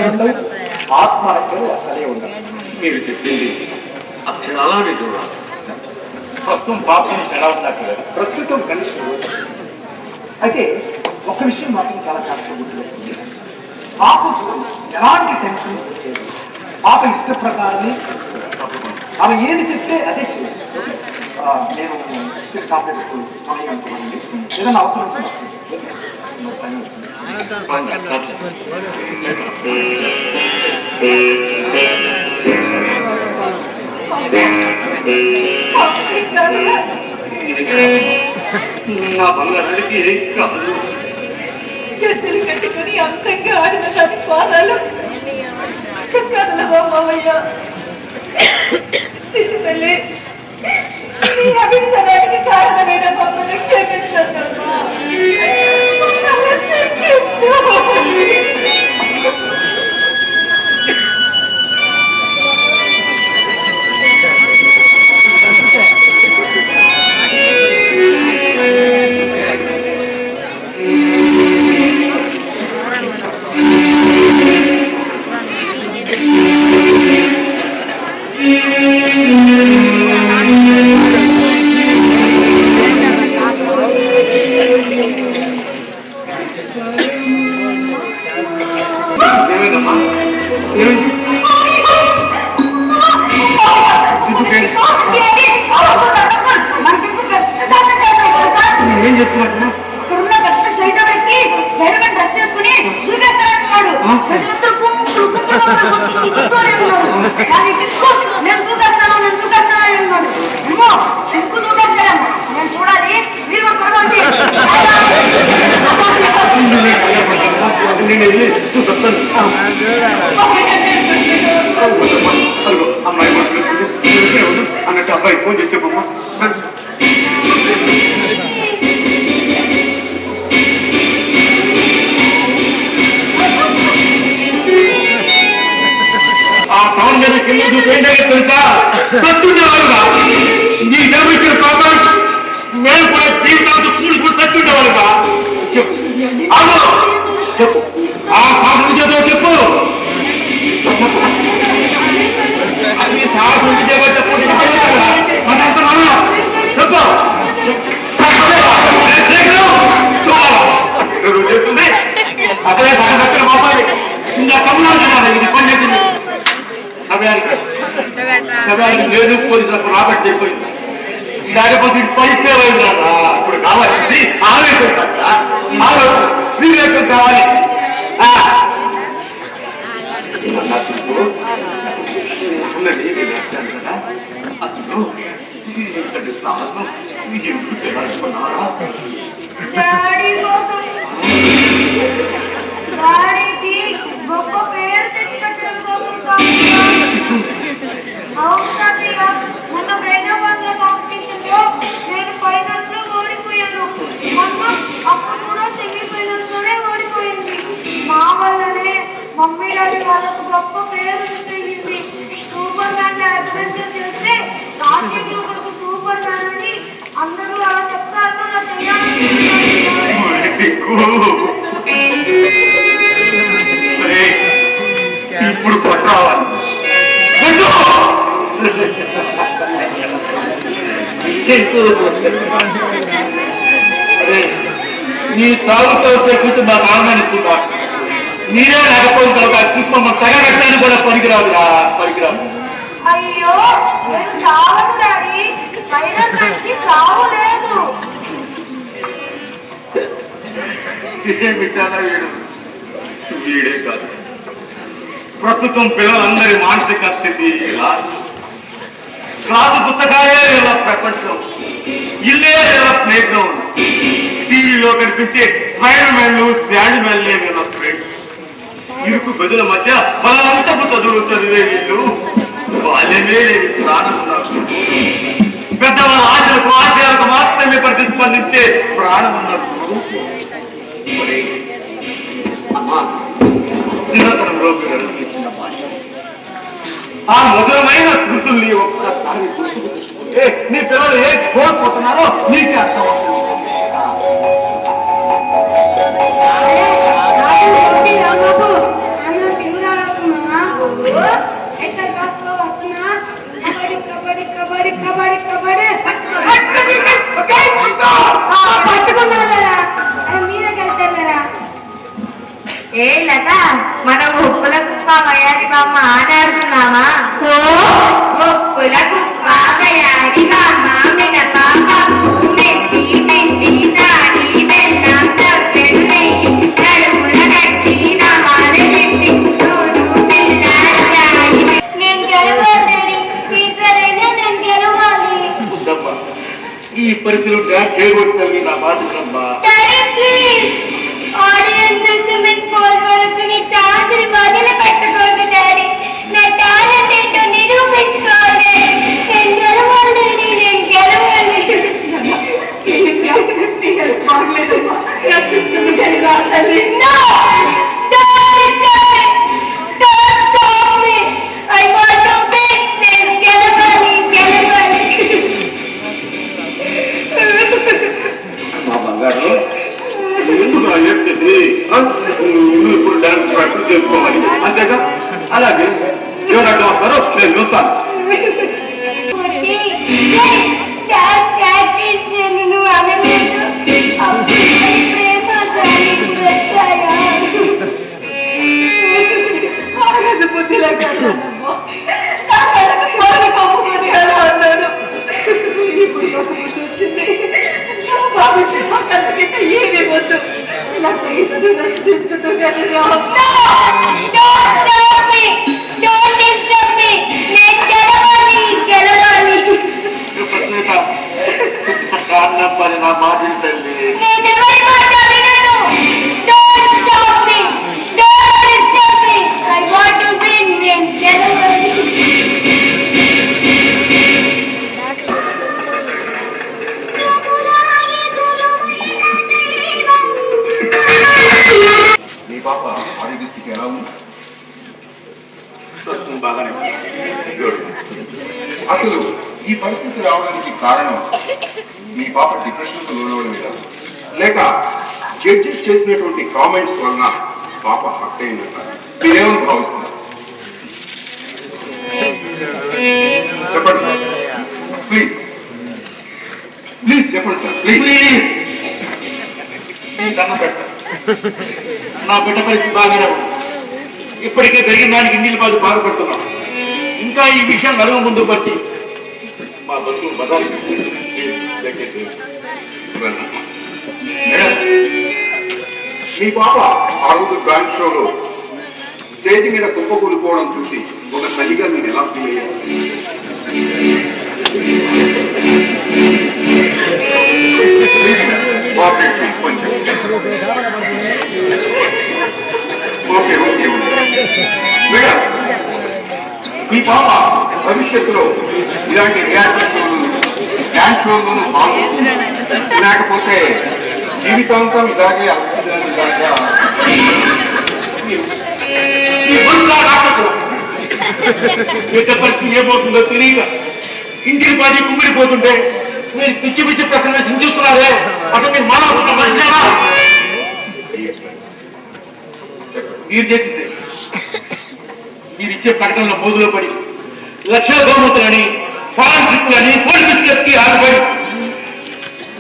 ఉండవు, ఆత్మహత్యలు అసలే ఉండవు. మీరు చెప్పింది అలాగే చూడాలి. ప్రస్తుతం పాపం ఎలా ఉన్నారు? ప్రస్తుతం కండిషన్ అయితే ఒక విషయం మాత్రం చాలా జాగ్రత్తగా గుర్తుపెట్టుకుంది. పాపకు ఎలాంటి టెన్షన్ వచ్చేది. పాప ఇష్ట ప్రకారమే ఆమె ఏది చెప్తే అదే చేయాలి. నేను టాబ్లెట్ సమయం అనుకున్నానండి. ఏదైనా అవసరం నా బంగారానికి ఏం కాదు. గడ్డలు కట్టుకుని అంతంగా ఆడిన దాని పాదాలు కదలవయ్యా. చిన్న తల్లి, నీ అభిప్రాయానికి కారణమైన మమ్మల్ని క్షమించమ్మా. అన్నట్టు అబ్బాయి ఫోన్ చేసి చెప్పమ్మా. ఆ టౌన్ మీద కింద తెలుసా చచ్చుండేవారుగా నీ డబ్బిచ్చిన పాపం మేము కూడా జీవితాంతో కూలిపోయి చచ్చుండేవారుగా. చెప్పు చెప్పు ఆ సాధన చేతో చెప్పు. అది సాధన చెప్పు చెప్పు చెప్తుంది. అసలే సగం బాబాయ్ ఇంకా కమ్మున్నాను ఇది పనిచేసింది. సమయానికి లేదు పోలీసులకు రాబట్టి చెప్పిపోయింది. లేకపోతే పరిస్థితి అయిందా ఇప్పుడు కావాలి ఆవేశం వివేకం కావాలి. సాహసం ఎందుకు చేయాలనుకున్నారా? గొప్ప పేరు తెచ్చుకోవడం కోసం మొన్న హైదరాబాద్ లో కాంపిటీషన్ లో నేను ఫైనల్స్ లో ఓడిపోయాను. మొన్న అప్పుడు కూడా సెమీ ఫైనల్స్ లోనే ఓడిపోయింది. మా వల్లనే మమ్మీ డాడీ వాళ్ళకు గొప్ప పేరు తెలిసింది. సూపర్ మ్యాన్ అడ్వెంచర్ చేస్తే కార్తీక్ కొడుకు సూపర్ మ్యాన్ అని అందరూ అలా చెప్తారు. అలా ఇప్పుడు కొట్టావాలి. నీ చావుతో కూర్చొని మాకు ఆహ్వానిస్తున్నా. మీరే లేకపోతే మమ్మల్ని తగబెట్టడానికి కూడా పనికిరాదురా పనికిరాదు. అయ్యో చావు డాడీ, చావు లేదు. పెట్టారా వీడే కాదు. ప్రస్తుతం పిల్లలందరి మానసిక స్థితి క్లాసు పుస్తకాలే లేదా ప్రపంచం, ఇల్లే లేదా ప్లే గ్రౌండ్, టీవీలో కనిపించే స్పైడర్ మ్యాన్లు శాండ్ మ్యాన్లే లేదా ఫ్రెండ్స్. ఇరుకు గదుల మధ్య బలవంతపు చదువులు చదివే ఇల్లు బాల్యమే ప్రాణం. పెద్దవాళ్ళ ఆశలకు ఆశయాలకు మాత్రమే ప్రతిస్పందించే ప్రాణం ఉన్నట్టు అమ్మా చిన్నతనంలో ఆ మధురమైన స్మృతుల్ని ఒక్కసారి గుర్తుకుంటే నీ పిల్లలు ఏ కోల్పోతున్నారో నీకే అర్థం. అన్న మనం ఉప్పుల కుప్ప వయారి బామ్మ ఆట ఆడుతున్నామా? ఉప్పుల కుప్ప వయారి బామ్మ మెడ పాప మెత్తి మెంతి దాడి బెల్లం చప్పెడు నెయ్యి నడుముల కట్టి నమాల చెట్టి నూరు బెల్లాయి. నేను గెలవాలి, టీచరైనా నేను గెలవాలి. ఈ పరిస్థితులు డ్యాన్స్ చేయబోతుంది నా బాధ్యతమ్మా. ఆడియన్స్ మీకు వరకు నీ ఛాన్స్ మొదలు పెట్టకూడదు డాడీ. నా టాలెంట్ ఏంటో నిరూపించుకోవాలి. నేను గెలవాలి, నేను గెలవాలి. మా బంగారు ఎందుకు చెప్తుంది నువ్వు ఇప్పుడు డాన్స్ ప్రాక్టీస్ చేసుకోవాలి అంతేగా. అలాగే ఎవరు అడ్డం వస్తారో నేను చూస్తాను. నువ్వు అనలేదు నా బాధ్యతల్లి మీ పాప ఆరోగ్య స్థితి ఎలా ఉంది? బాగానే అసలు ఈ పరిస్థితి రావడానికి కారణం మీ పాప డిప్రెషన్కు లోనవడమేనా, లేక జడ్జెస్ చేసినటువంటి కామెంట్స్ వలన పాప హర్ట్ అయిందంట? మీరేమని భావిస్తున్నారు? చెప్పండి సార్, ప్లీజ్ ప్లీజ్ చెప్పండి సార్, ప్లీజ్. నా బిడ్డ పరిస్థితి బాగానే ఉంది. ఇప్పటికే జరిగిన దానికి ఇన్ని బాధ బాధపడుతున్నాం. ఇంకా ఈ విషయం నలుగు ముందు వచ్చి మా బతుకు బదాలి. మేడం, మీ పాప ఆ రోజు డ్రాయింగ్ షోలో స్టేజ్ మీద కుప్ప కూలిపోవడం చూసి ఒక తల్లిగా మీరు ఎలా ఫీల్ అయ్యారు? కొంచెం ఓకే ఓకే మేడం, మీ పాప భవిష్యత్తులో ఇలాంటి రియాలిటీ షోలు డ్యాన్స్ షోలను పాల్గొంటుంది, లేకపోతే జీవితాంతం ఇలాగే బిడ్డ పరిస్థితి ఏమవుతుందో తెలియక ఇంటికి పాది కుమ్మిడిపోతుంటే మీరు పిచ్చి పిచ్చి ప్రశ్న సించుస్తున్నారే. అసలు మీరు మానవుతున్న మనిషినేనా? మీరు చేసింది మీరు ఇచ్చే ప్రకటనలో మోజులో పడి లక్షల బహుమతులని ఫారెన్ ట్రిప్పులని పోలీస్ కి ఆగిపోయి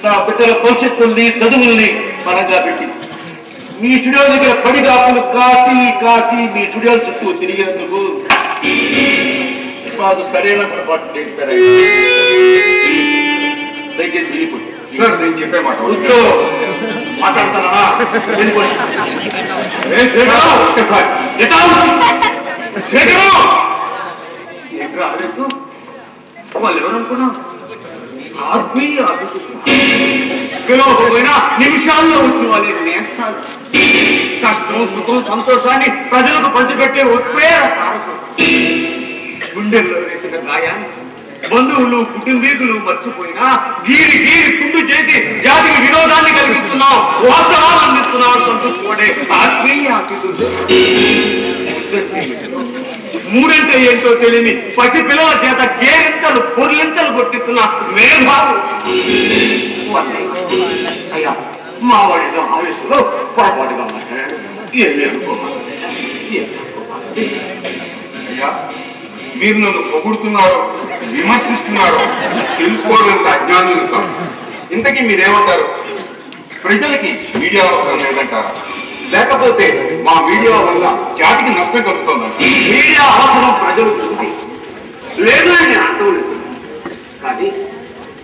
నా బిడ్డల భవిష్యత్తుల్ని చదువుల్ని పరంగా పెట్టి మీ స్టూడియో దగ్గర పడిగాపులు కాసి కాసి మీ స్టూడియో చుట్టూ తిరిగేందుకు మాకు సరైన పొరపాటు దయచేసి వెళ్ళిపోయి. సార్ నేను చెప్పే మాట మాట్లాడతానా? వాళ్ళు ఎవరనుకున్నా పిలవకపోయినా నిమిషాల్లో వచ్చి వాళ్ళు నేస్తారు. కష్టం సుఖం సంతోషాన్ని ప్రజలకు పంచిపెట్టే ఒప్పే గుండెల్లో ఎత్తున గాయాన్ని బంధువులు కుటుంబీకులు మర్చిపోయినా గీరి గీరి కుండు చేసి జాతికి విరోధాన్ని కలిగిస్తున్నావు, వాస్తవాలు అందిస్తున్నావు సంతోషపడే ఆత్మీయ అతిథులు. మూడంటే ఏంటో తెలియని పసి పిల్లల చేత కేరింతలు పొర్లింతలు కొట్టిస్తున్న మేధావు అయ్యా మా వాడిలో ఆవేశంలో పొరపాటుగా మాట్లాడాడు. అయ్యా, మీరు నన్ను పొగుడుతున్నారో విమర్శిస్తున్నారో తెలుసుకోవడానికి అజ్ఞానులు కాదు. ఇంతకీ మీరేమంటారు? ప్రజలకి మీడియా అవసరం లేదంటారా, లేకపోతే మా మీడియా వల్ల జాతికి నష్టం కలుగుతుందంట. మీడియా అవసరం ప్రజలకు ఉంది లేదు అని నేను అంటలేదు. కానీ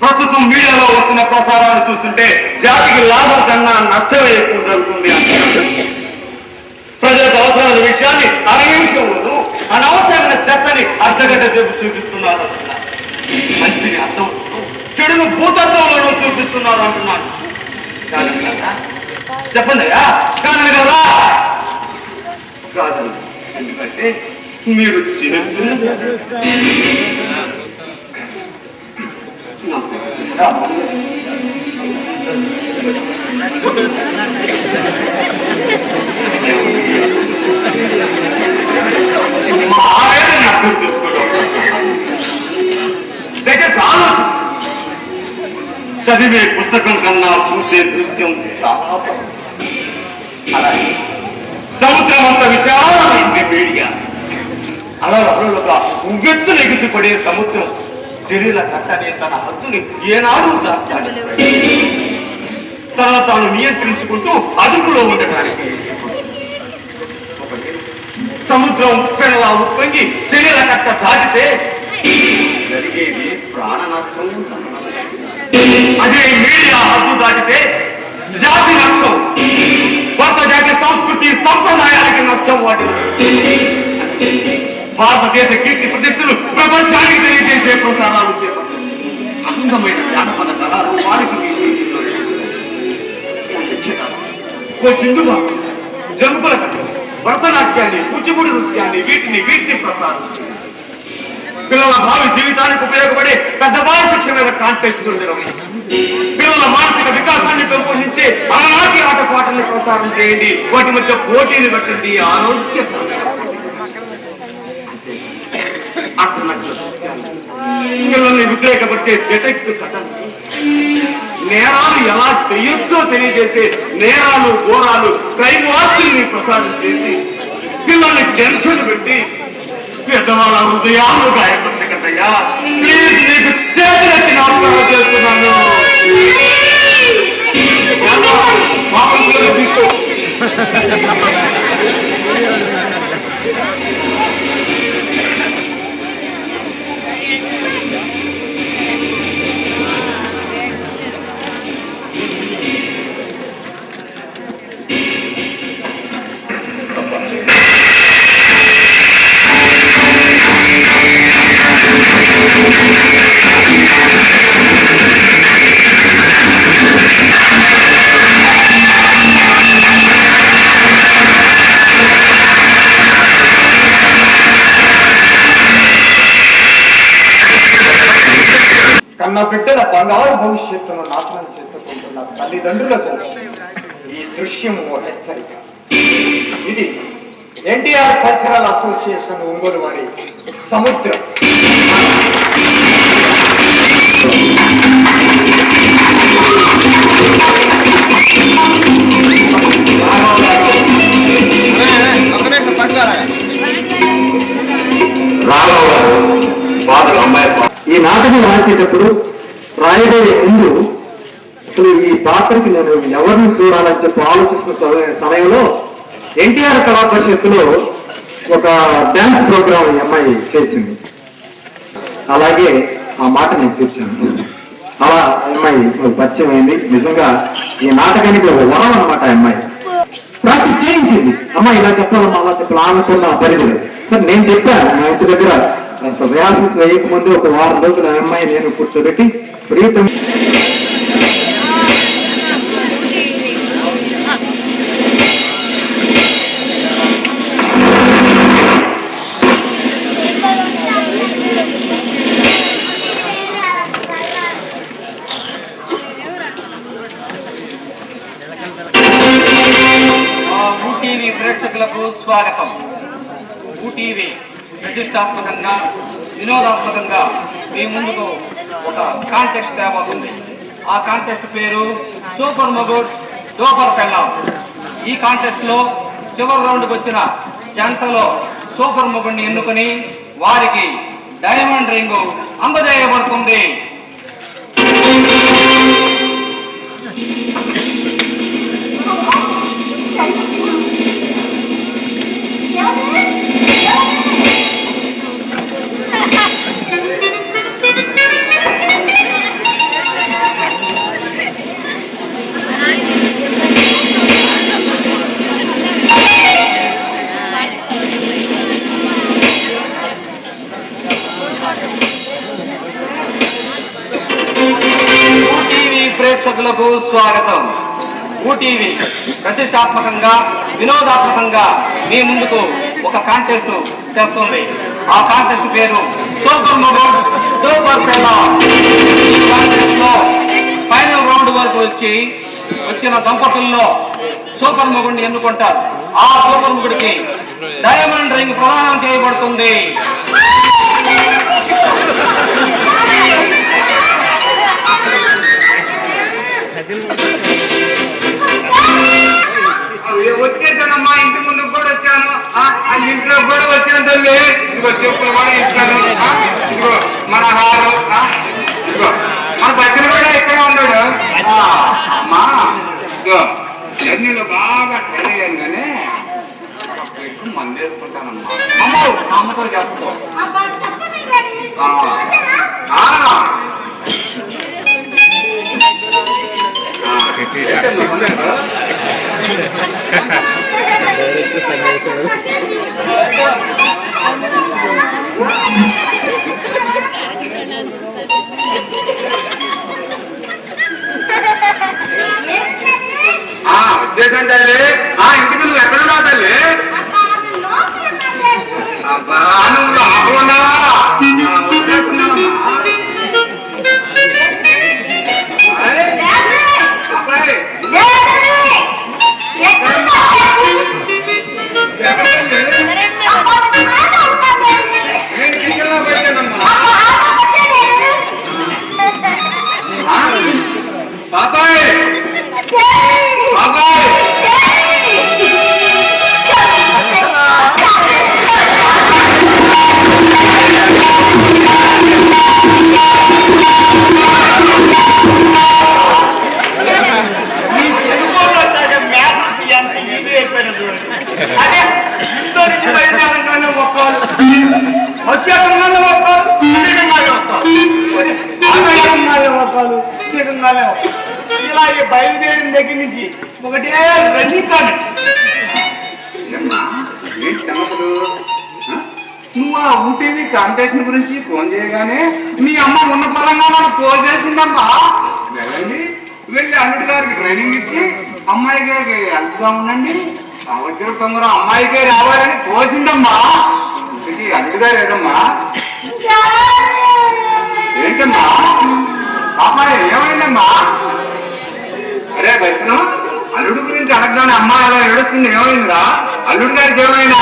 ప్రస్తుతం మీడియాలో వస్తున్న ప్రసారాలు చూస్తుంటే జాతికి లాభం కన్నా నష్టమే ఎక్కువ జరుగుతుంది అంటున్నారు. ప్రజలకు అవసరమైన విషయాన్ని అరనిమిషంలోనూ అనవసరమైన చర్చని అర్ధగంట సేపు చూపిస్తున్నారు అంటున్నారు. మంచిని అర్థం చెడును భూతత్వంలోనూ చూపిస్తున్నారు అంటున్నాను. చెప్పండి కాదు కదా కాదు, ఎందుకంటే మీరు మా ఆవేదన అర్థం చేసుకోవడం చదివే పుస్తకం కన్నా చూసే దృశ్యం చాలా అలాగే సముద్రం అంత విశాలమైంది మీడియా. అలా ఒక ఉవ్వెత్తున ఎగిసిపడే సముద్రం శరీర కట్టనే తన హద్దుని ఏనాడు దాచాలి. తాను నియంత్రించుకుంటూ అదుపులో ఉండటానికి సముద్రం ఉప్పెనలా ఉప్పొంగి శరీర కట్ట దాటితే జరిగేది ప్రాణ నష్టం. అదే మీడియా హద్దు దాటితే జాతి నష్టం, కొత్త జాతి సంస్కృతి సంప్రదాయాలకి నష్టం వాటిలో. భారతదేశ కీర్తి ప్రతిష్టలు ప్రపంచానికి తెలియజేసే ప్రసారాలు చేపట్టారు. అందమైన జానపద కళలు వారికి చిందుబా జంపుల కథ, భరతనాట్యాన్ని, కూచిపూడి నృత్యాన్ని వీటిని ప్రసారం పిల్లల భావి జీవితానికి ఉపయోగపడే పెద్దవారి శిక్షణ మీద కాంటెస్టులు నిర్వహించారు. పిల్లల మానసిక వికాసాన్ని పెంపొందించే ఆనాటి ఆటపాటల్ని ప్రసారం చేయండి. వాటి మధ్య పోటీని పెట్టండి. ఆరోగ్య పిల్లల్ని ఉద్రేకపరిచే జెటెక్స్ కథలు, నేరాలు ఎలా చేయొచ్చో తెలియజేసే నేరాలు ఘోరాలు క్రైమ్ వార్తల్ని ప్రసారం చేసి పిల్లల్ని టెన్షన్ పెట్టి పెద్దవాళ్ళ హృదయాలు గాయపరచకటయ్యా. ప్లీజ్ నీకు చేతులెత్తి నమస్కారం చేస్తున్నాను. తీసుకో కన్న బిడ్డల బంగారు భవిష్యత్తును నాశనం చేసుకుంటున్న తల్లిదండ్రులకు ఈ దృశ్యం ఓ హెచ్చరిక. ఇది ఎన్టీఆర్ కల్చరల్ అసోసియేషన్ ఒంగోలు వారి సముద్రం. ఈ నాటకం రాసేటప్పుడు రాయబోయే ముందు అసలు ఈ పాత్రకి నేను ఎవరిని చూడాలని చెప్పి ఆలోచిస్తున్న సమయంలో ఎన్టీఆర్ కళా పరిషత్తులో ఒక డాన్స్ ప్రోగ్రాం ఈ అమ్మాయి చేసింది. అలాగే ఆ మాట నేను చూశాను. అలా అమ్మాయి పరిచయం అయింది. నిజంగా ఈ నాటకానికి ఒక వరం అనమాట. అమ్మాయి ప్రాక్టీస్ చేయించింది. అమ్మాయి ఇలా చెప్పాలమ్మా అలా చెప్పాలి అనుకున్న పరిధి. సార్ నేను చెప్పాను మా ఇంటి దగ్గర రిహార్సల్స్ వేయక ముందు ఒక వారం రోజులు ఆ అమ్మాయి నేను కూర్చోబెట్టి ప్రీతం ఊటీవీ ప్రేక్షకులకు స్వాగతం. ఊటీవీ ప్రతిష్టాత్మకంగా వినోదాత్మకంగా మీ ముందుకు ఒక కాంటెస్ట్ తేబోతుంది. ఆ కాంటెస్ట్ పేరు సూపర్ మొగుడ్స్ సూపర్ పెళ్ళాం. ఈ కాంటెస్ట్ లో చివరి రౌండ్కి వచ్చిన జంటలో సూపర్ మొగుడిని ఎన్నుకొని వారికి డైమండ్ రింగ్ అందజేయబడుతుంది. ప్రేక్షకులకు స్వాగతం. ఊటీవీ ప్రతిష్టాత్మకంగా వినోదాత్మకంగా మీ ముందుకు ఒక కాంటెస్ట్ చేస్తుంది. ఆ కాంటెస్ట్ పేరు సూపర్ మొగుడు సూపర్ పెళ్ళాం. ఈ కాంటెస్ట్ లో ఫైనల్ రౌండ్ వరకు వచ్చిన దంపతుల్లో సూపర్ మొగుడిని ఎన్నుకుంటారు. ఆ సూపర్ మొగుడికి డైమండ్ రింగ్ ప్రదానం చేయబడుతుంది. వచ్చేసానమ్మా, ఇంటి ముందుకు కూడా వచ్చాను, ఇంట్లో కూడా వచ్చాను తల్లి. ఇదిగో చెప్పులు కూడా ఇచ్చాను, ఇదిగో మన హారు, ఇదిగో మన దగ్గర కూడా ఇక్కడే ఉన్నాడు. అమ్మా ఇదిగో జర్నీలో బాగా ట్రై అయ్యాను కానీ ఎక్కువ మంది వేసుకుంటానమ్మా. అమ్మో అమ్మతో చెప్తా. వచ్చేసాను తల్లి. ఇంటికి నువ్వు ఎక్కడున్నావు తల్లి? అబ్బా నువ్వు లోపల ఉన్నావా? ఇలా బయలుదేరిన దగ్గర నుంచి ఒకటే రన్నింగ్ కాదు. నువ్వు ఆ ఊటీవీ కాంటెస్ట్ గురించి ఫోన్ చేయగానే మీ అమ్మ ఉన్న పరంగా నాకు ఫోన్ చేసిందమ్మా. వెళ్ళండి, వెళ్ళి అల్లుడి గారికి ట్రైనింగ్ ఇచ్చి అమ్మాయి గారికి హెల్ప్గా ఉండండి, సంవత్సరం తొందర అమ్మాయికే రావాలని కోసిందమ్మా. ఇంటికి అల్లుడి గారు ఏదమ్మా? ఏంటమ్మా అమ్మాయి ఏమైందమ్మా? అరే దర్శనం, అల్లుడి గురించి అడగగానే అమ్మాయి అలా ఏడుస్తుంది, ఏమైందా? అల్లుడి గారికి ఏమైనా?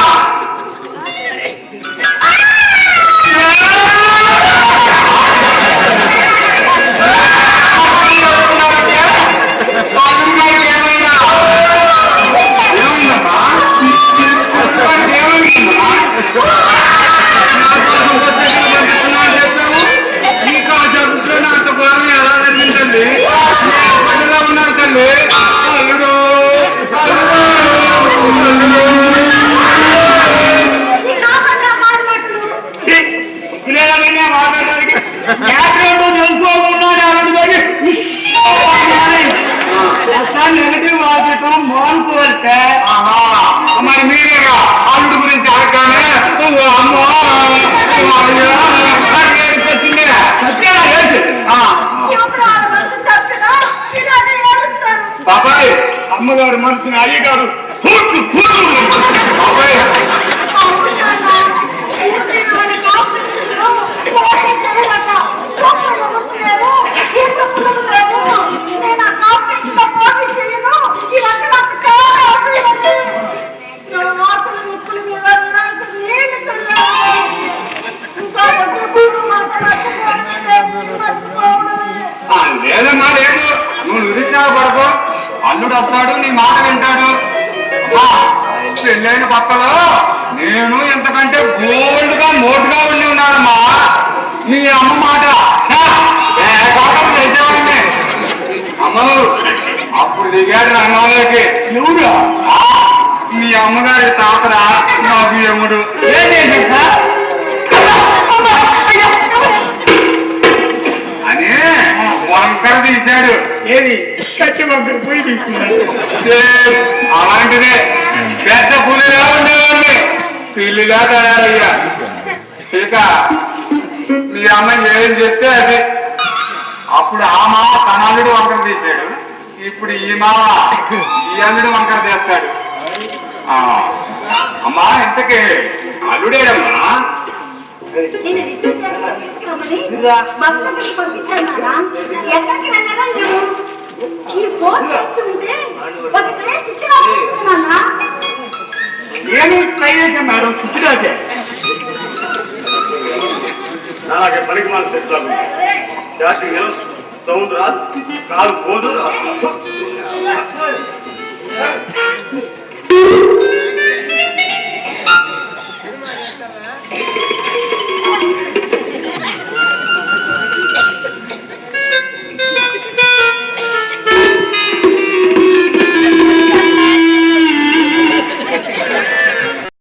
మరి మీరేగా అల్లుడి గురించి అడగగానే బాబాయ్ అమ్మగారు మనసుని అయ్యగారు బాబాయ్ లేదమ్మా లేదు, నువ్వు నిరుత్సాహపడకు. అల్లుడు వస్తాడు, నీ మాట వింటాడు. పెళ్ళైన పక్కలో నేను ఎంతకంటే బోల్డ్ గా మోటుగా ఉండి ఉన్నానమ్మా. మీ అమ్మ మాట చేసేవాడిని. అమ్మ అప్పుడు దిగాడు రంగంలోకి. నువ్వు మీ అమ్మగారి తాతరా నాకు యముడు అని వంకర తీశాడు. ఏది కట్టి వంకర పోయి తీసుకున్నాడు. అలాంటిదే పెద్ద పులిలా ఉండేవాడిని, పిల్లిలా తయారయ్యా. ఇక మీ అమ్మ ఏం చెప్తే అది అప్పుడు ఆ మామ తన అల్లుడు వంకర తీశాడు, ఇప్పుడు ఈ మామ ఈ అల్లుడు వంకర చేస్తాడు. అమ్మా ఇంతకీ అల్లుడేడమ్మా? నేను రిసీవ్ చేసుకొని తీసుకోమని బస్సుకి పంపించాను. ఎక్కడికి వెళ్ళడం లేదు. ఈ ఫోన్ చేస్తుంటే ఒకటే స్విచ్ ఆఫ్ అవుతుందన్నా. నేను ట్రై చేశాను మేడం, స్విచ్ ఆఫే. అలాగే పనికి మాకు తెచ్చాను. చార్జింగ్ సౌండ్ రాదు, కాలు పోదు.